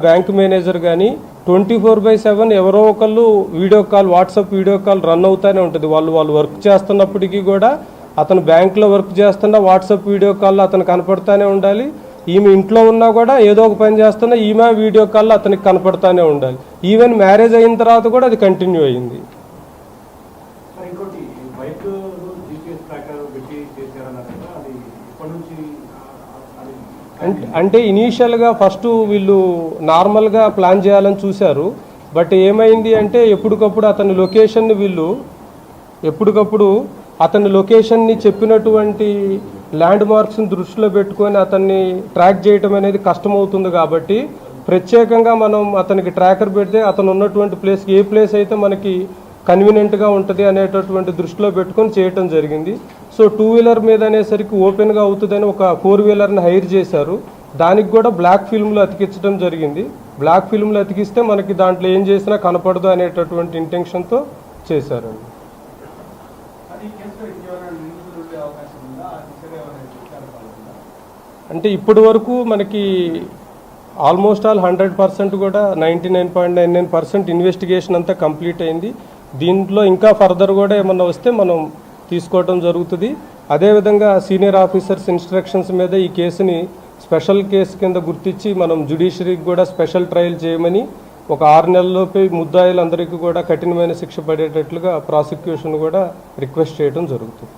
Bank manager కానీ 24/7 ఎవరో ఒకళ్ళు video call, WhatsApp video call run అవుతూనే ఉంటుంది. వాళ్ళు వర్క్ చేస్తున్నప్పటికీ కూడా అతను బ్యాంకులో వర్క్ చేస్తున్నా వాట్సాప్ వీడియో కాల్లో అతను కనపడుతూనే ఉండాలి. ఈమె ఇంట్లో ఉన్నా కూడా ఏదో ఒక పని చేస్తున్నా ఈమె వీడియో కాల్లో అతనికి కనపడుతూనే ఉండాలి. ఈవెన్ మ్యారేజ్ అయిన తర్వాత కూడా అది కంటిన్యూ అయింది. అంటే ఇనీషియల్గా ఫస్ట్ వీళ్ళు నార్మల్గా ప్లాన్ చేయాలని చూశారు. బట్ ఏమైంది అంటే ఎప్పటికప్పుడు అతని లొకేషన్ని చెప్పినటువంటి ల్యాండ్ మార్క్స్ని దృష్టిలో పెట్టుకొని అతన్ని ట్రాక్ చేయటం అనేది కష్టమవుతుంది. కాబట్టి ప్రత్యేకంగా మనం అతనికి ట్రాకర్ పెడితే అతను ఉన్నటువంటి ప్లేస్ ఏ ప్లేస్ అయితే మనకి కన్వీనియంట్గా ఉంటుంది అనేటటువంటి దృష్టిలో పెట్టుకొని చేయటం జరిగింది. సో 2 వీలర్ మీద అనేసరికి ఓపెన్గా అవుతుందని ఒక 4 వీలర్ని హైర్ చేశారు. దానికి కూడా బ్లాక్ ఫిల్మ్లో అతికించడం జరిగింది. బ్లాక్ ఫిల్మ్లో అతికిస్తే మనకి దాంట్లో ఏం చేసినా కనపడదు అనేటటువంటి ఇంటెన్షన్తో చేశారండి. అంటే ఇప్పటి వరకు మనకి ఆల్మోస్ట్ ఆల్ 100% కూడా 99.99% ఇన్వెస్టిగేషన్ అంతా కంప్లీట్ అయింది. దీంట్లో ఇంకా ఫర్దర్ కూడా ఏమన్నా వస్తే మనం తీసుకోవడం జరుగుతుంది. అదేవిధంగా సీనియర్ ఆఫీసర్స్ ఇన్స్ట్రక్షన్స్ మీద ఈ కేసుని స్పెషల్ కేసు కింద గుర్తించి మనం జ్యుడిషియరీకి కూడా స్పెషల్ ట్రయల్ చేయమని ఒక 6 నెలల్లోపే ముద్దాయిలందరికీ కూడా కఠినమైన శిక్ష పడేటట్లుగా ప్రాసిక్యూషన్ కూడా రిక్వెస్ట్ చేయడం జరుగుతుంది.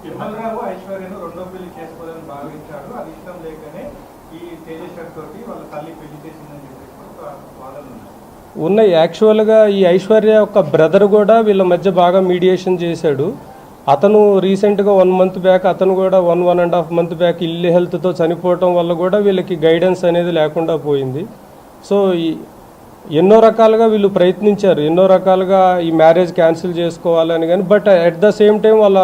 ఉన్నాయి. యాక్చువల్గా ఈ ఐశ్వర్య యొక్క బ్రదర్ కూడా వీళ్ళ మధ్య బాగా మీడియేషన్ చేశాడు. అతను రీసెంట్గా 1 మంత్ బ్యాక్ అతను కూడా 1.5 మంత్ బ్యాక్ ఇల్లు హెల్త్తో చనిపోవటం వల్ల కూడా వీళ్ళకి గైడెన్స్ అనేది లేకుండా పోయింది. సో ఎన్నో రకాలుగా వీళ్ళు ప్రయత్నించారు, ఎన్నో రకాలుగా ఈ మ్యారేజ్ క్యాన్సిల్ చేసుకోవాలని. కానీ but at the same time వాళ్ళ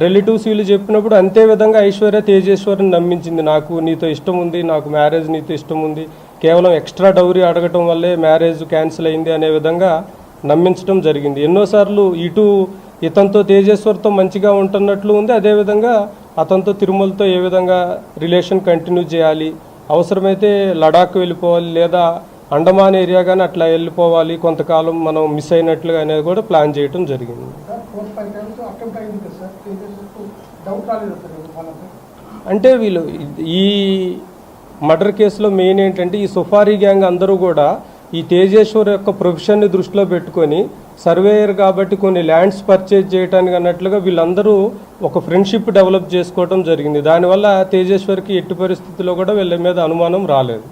రిలేటివ్స్ వీళ్ళు చెప్పినప్పుడు అంతే విధంగా ఐశ్వర్య తేజేశ్వరిని నమ్మించింది. నాకు నీతో ఇష్టం ఉంది, నాకు మ్యారేజ్ నీతో ఇష్టం ఉంది, కేవలం ఎక్స్ట్రా డౌరీ అడగటం వల్లే మ్యారేజ్ క్యాన్సిల్ అయింది అనే విధంగా నమ్మించడం జరిగింది. ఎన్నోసార్లు ఇతనితో తేజేశ్వర్తో మంచిగా ఉంటున్నట్లు ఉంది. అదేవిధంగా అతనితో తిరుమలతో ఏ విధంగా రిలేషన్ కంటిన్యూ చేయాలి, అవసరమైతే లడాక్ వెళ్ళిపోవాలి లేదా అండమాన్ ఏరియా కానీ అట్లా వెళ్ళిపోవాలి, కొంతకాలం మనం మిస్ అయినట్లుగా అనేది కూడా ప్లాన్ చేయడం జరిగింది. అంటే వీళ్ళు ఈ మర్డర్ కేసులో మెయిన్ ఏంటంటే ఈ సుఫారీ గ్యాంగ్ అందరూ కూడా ఈ తేజేశ్వర్ యొక్క ప్రొఫెషన్ని దృష్టిలో పెట్టుకొని సర్వేయర్ కాబట్టి కొన్ని ల్యాండ్స్ పర్చేజ్ చేయడానికి అన్నట్లుగా వీళ్ళందరూ ఒక ఫ్రెండ్షిప్ డెవలప్ చేసుకోవడం జరిగింది. దానివల్ల తేజేశ్వర్కి ఎట్టి పరిస్థితుల్లో కూడా వీళ్ళ మీద అనుమానం రాలేదు.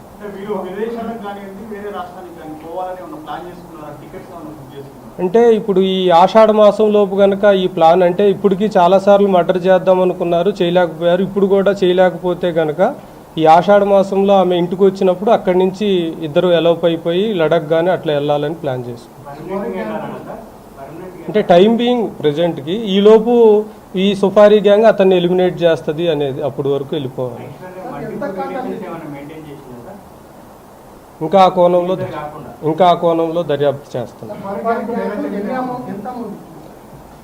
అంటే ఇప్పుడు ఈ ఆషాఢ మాసం లోపు కనుక ఈ ప్లాన్ అంటే ఇప్పటికీ చాలాసార్లు మర్డర్ చేద్దాం అనుకున్నారు, చేయలేకపోయారు. ఇప్పుడు కూడా చేయలేకపోతే కనుక ఈ ఆషాఢ మాసంలో ఆమె ఇంటికి వచ్చినప్పుడు అక్కడి నుంచి ఇద్దరు ఎలోప్ అయిపోయి లడక్ కానీ అట్లా వెళ్ళాలని ప్లాన్ చేసుకున్నారు. అంటే టైం బీయింగ్ ప్రజెంట్కి ఈలోపు ఈ సుఫారీ గ్యాంగ్ అతన్ని ఎలిమినేట్ చేస్తుంది అనేది అప్పటి వరకు వెళ్ళిపోవాలి. ఇంకా ఆ కోణంలో దర్యాప్తు చేస్తాం.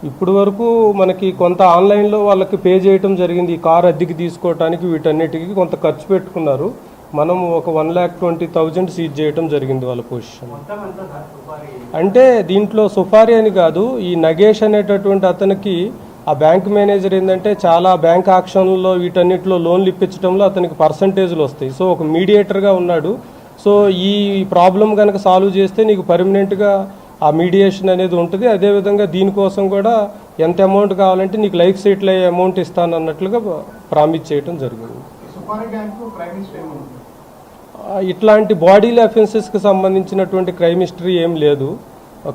ఇప్పుడు వరకు మనకి కొంత ఆన్లైన్లో వాళ్ళకి పే చేయటం జరిగింది. ఈ కార్ అద్దెకి తీసుకోవడానికి వీటన్నిటికీ కొంత ఖర్చు పెట్టుకున్నారు. మనం ఒక 1,20,000 సీజ్ చేయటం జరిగింది వాళ్ళ పొజిషన్. అంటే దీంట్లో సుఫారీ అని కాదు, ఈ నగేష్ అనేటటువంటి అతనికి ఆ బ్యాంక్ మేనేజర్ ఏంటంటే చాలా బ్యాంక్ ఆక్షన్లో వీటన్నిటిలో లోన్లు ఇప్పించడంలో అతనికి పర్సంటేజ్లు వస్తాయి. సో ఒక మీడియేటర్గా ఉన్నాడు. సో ఈ ప్రాబ్లం కనుక సాల్వ్ చేస్తే నీకు పర్మనెంట్గా ఆ మీడియేషన్ అనేది ఉంటుంది. అదేవిధంగా దీనికోసం కూడా ఎంత అమౌంట్ కావాలంటే నీకు లైఫ్ సెటిల్ అయ్యే అమౌంట్ ఇస్తాను అన్నట్లుగా ప్రామిస్ చేయడం జరిగింది. ఇట్లాంటి బాడీలీ అఫెన్సెస్కి సంబంధించినటువంటి క్రైమ్ హిస్టరీ ఏం లేదు.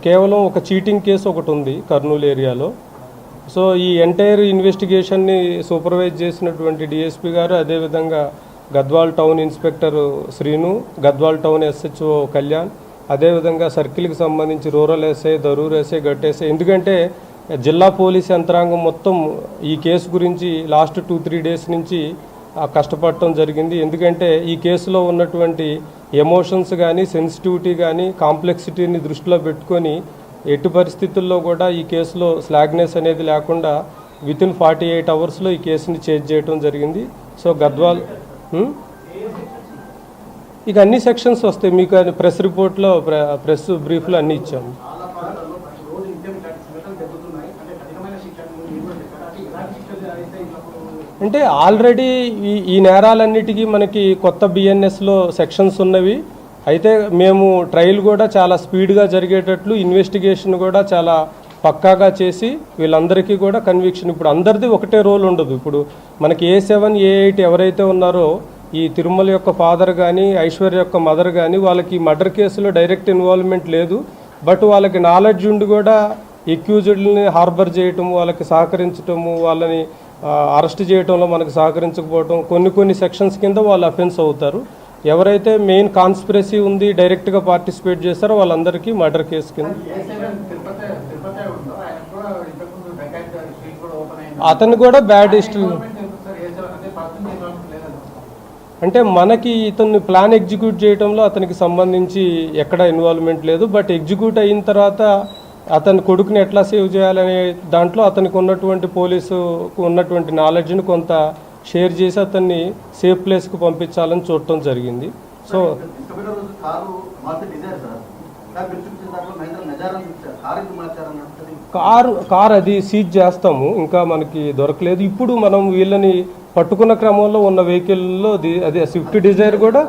కేవలం ఒక చీటింగ్ కేసు ఒకటి ఉంది కర్నూలు ఏరియాలో. సో ఈ ఎంటైర్ ఇన్వెస్టిగేషన్ని సూపర్వైజ్ చేసినటువంటి డిఎస్పీ గారు, అదేవిధంగా Gadwal town inspector Srinu, Gadwal town SHO Kalyan, అదేవిధంగా సర్కిల్కి సంబంధించి rural SI, Darur SI, Gattu SI. ఎందుకంటే జిల్లా పోలీస్ యంత్రాంగం మొత్తం ఈ కేసు గురించి లాస్ట్ 2-3 డేస్ నుంచి కష్టపడటం జరిగింది. ఎందుకంటే ఈ కేసులో ఉన్నటువంటి ఎమోషన్స్ కానీ, సెన్సిటివిటీ కానీ, కాంప్లెక్సిటీని దృష్టిలో పెట్టుకొని ఎట్టి పరిస్థితుల్లో కూడా ఈ కేసులో స్లాగ్నెస్ అనేది లేకుండా వితిన్ 48 అవర్స్లో ఈ కేసుని చేంజ్ చేయడం జరిగింది. సో గద్వాల్ ఇక అన్ని సెక్షన్స్ వస్తాయి మీకు, ప్రెస్ రిపోర్ట్లో ప్రెస్ బ్రీఫ్లో అన్నీ ఇచ్చాము. అంటే ఆల్రెడీ ఈ నేరాలన్నిటికీ మనకి కొత్త బిఎన్ఎస్లో సెక్షన్స్ ఉన్నవి. అయితే మేము ట్రయల్ కూడా చాలా స్పీడ్గా జరిగేటట్లు ఇన్వెస్టిగేషన్ కూడా చాలా పక్కాగా చేసి వీళ్ళందరికీ కూడా కన్విక్షన్, ఇప్పుడు అందరిది ఒకటే రోల్ ఉండదు. ఇప్పుడు మనకి A7 A8 ఎవరైతే ఉన్నారో ఈ తిరుమల యొక్క ఫాదర్ కానీ ఐశ్వర్య యొక్క మదర్ కానీ వాళ్ళకి మర్డర్ కేసులో డైరెక్ట్ ఇన్వాల్వ్మెంట్ లేదు. బట్ వాళ్ళకి నాలెడ్జ్ ఉండి కూడా ఎక్యూజ్డ్ని హార్బర్ చేయటము, వాళ్ళకి సహకరించటము, వాళ్ళని అరెస్ట్ చేయటంలో మనకు సహకరించకపోవటం, కొన్ని సెక్షన్స్ కింద వాళ్ళు అఫెన్స్ అవుతారు. ఎవరైతే మెయిన్ కాన్స్పిరసీ ఉంది డైరెక్ట్గా పార్టిసిపేట్ చేస్తారో వాళ్ళందరికీ మర్డర్ కేసు కింద. అతను కూడా బ్యాడ్ హిస్టరీ, అంటే మనకి ఇతన్ని ప్లాన్ ఎగ్జిక్యూట్ చేయడంలో అతనికి సంబంధించి ఎక్కడ ఇన్వాల్వ్మెంట్ లేదు. బట్ ఎగ్జిక్యూట్ అయిన తర్వాత అతని కొడుకుని ఎట్లా సేవ్ చేయాలనే దాంట్లో అతనికి ఉన్నటువంటి పోలీసుకు ఉన్నటువంటి నాలెడ్జ్ని కొంత షేర్ చేసి అతన్ని సేఫ్ ప్లేస్కి పంపించాలని చూడటం జరిగింది. సో కారు అది సీజ్ చేస్తాము, ఇంకా మనకి దొరకలేదు. ఇప్పుడు మనం వీళ్ళని పట్టుకున్న క్రమంలో ఉన్న వెహికల్లో అదే స్విఫ్ట్ డిజైర్ కూడా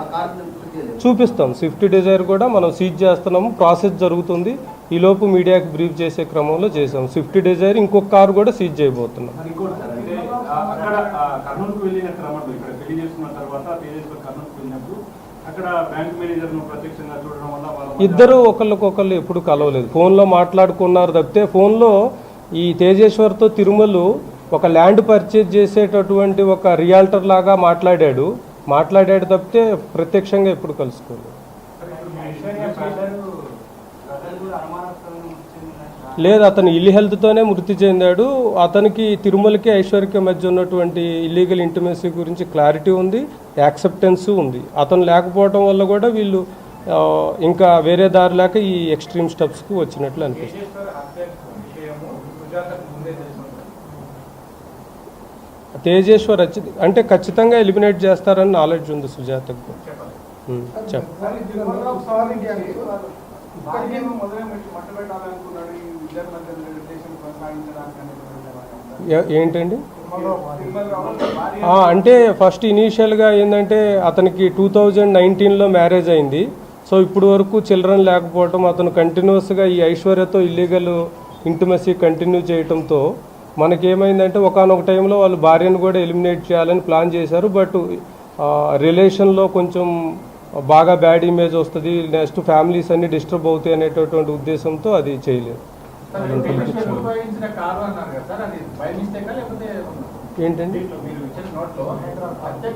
చూపిస్తాం. స్విఫ్ట్ డిజైర్ కూడా మనం సీజ్ చేస్తున్నాము, ప్రాసెస్ జరుగుతుంది. ఈలోపు మీడియాకి బ్రీఫ్ చేసే క్రమంలో చేసాం. స్విఫ్ట్ డిజైర్ ఇంకొక కారు కూడా సీజ్ చేయబోతున్నాం. ఇద్దరు ఒకళ్ళకొకళ్ళు ఎప్పుడు కలవలేదు, ఫోన్లో మాట్లాడుకున్నారు తప్పితే. ఫోన్లో ఈ తేజేశ్వర్తో తిరుమలు ఒక ల్యాండ్ పర్చేజ్ చేసేటటువంటి ఒక రియాల్టర్ లాగా మాట్లాడాడు తప్పితే ప్రత్యక్షంగా ఎప్పుడు కలుసుకోలేదు. లేదు, అతను ఇల్లి హెల్త్తోనే మృతి చెందాడు. అతనికి తిరుమలకి ఐశ్వర్యకి మధ్య ఉన్నటువంటి ఇల్లీగల్ ఇంటిమసీ గురించి క్లారిటీ ఉంది, యాక్సెప్టెన్స్ ఉంది. అతను లేకపోవడం వల్ల కూడా వీళ్ళు ఇంకా వేరే దారి లేక ఈ ఎక్స్ట్రీమ్ స్టెప్స్కి వచ్చినట్లు అనిపిస్తుంది. తేజేశ్వర్ అంటే ఖచ్చితంగా ఎలిమినేట్ చేస్తారని నాలెడ్జ్ ఉంది సుజాతకు. ఏంటండి అంటే ఫస్ట్ ఇనీషియల్గా ఏంటంటే అతనికి 2019లో మ్యారేజ్ అయింది. సో ఇప్పుడు వరకు చిల్డ్రన్ లేకపోవటం, అతను కంటిన్యూస్గా ఈ ఐశ్వర్యతో ఇల్లీగల్ ఇంటిమసీ కంటిన్యూ చేయటంతో మనకేమైందంటే ఒకానొక టైంలో వాళ్ళు భార్యను కూడా ఎలిమినేట్ చేయాలని ప్లాన్ చేశారు. బట్ రిలేషన్లో కొంచెం బాగా బ్యాడ్ ఇమేజ్ వస్తుంది, నెక్స్ట్ ఫ్యామిలీస్ అన్ని డిస్టర్బ్ అవుతాయి అనేటటువంటి ఉద్దేశంతో అది చేయలేదు. ఏంటండి